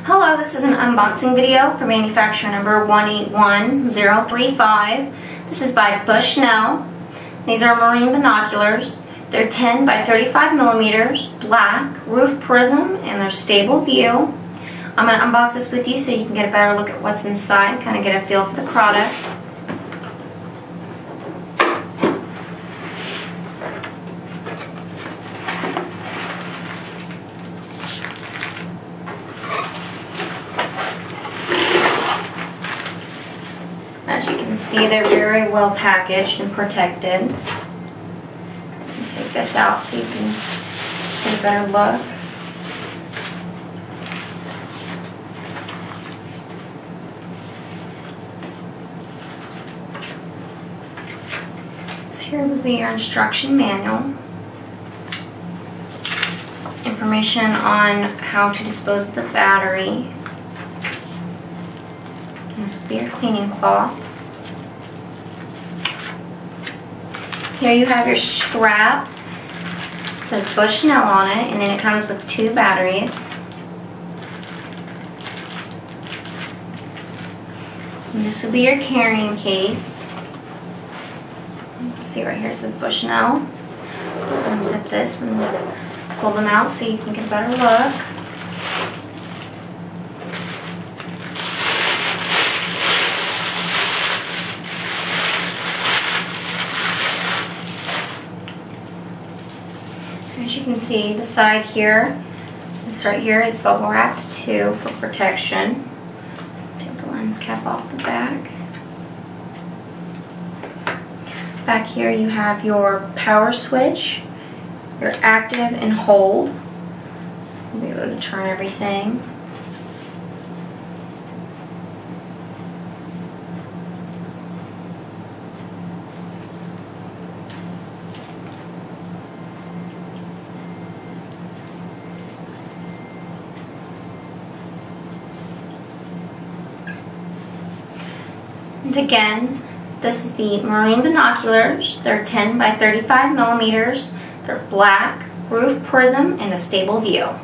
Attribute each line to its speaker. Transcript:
Speaker 1: Hello, this is an unboxing video for manufacturer number 181035. This is by Bushnell. These are marine binoculars. They're 10 by 35 millimeters, black, roof prism, and they're stable view. I'm going to unbox this with you so you can get a better look at what's inside, kind of get a feel for the product. As you can see, they're very well packaged and protected. Take this out so you can get a better look. So here will be your instruction manual. Information on how to dispose of the battery. And this will be your cleaning cloth. Here you have your strap. It says Bushnell on it, and then it comes with 2 batteries. And this will be your carrying case. See right here it says Bushnell. Unzip this and pull them out so you can get a better look. As you can see, the side here, this right here is bubble wrapped too for protection. Take the lens cap off the back. Back here you have your power switch, your active and hold. You'll be able to turn everything. And again, this is the marine binoculars. They're 10 by 35 millimeters. They're black, roof prism, and a stable view.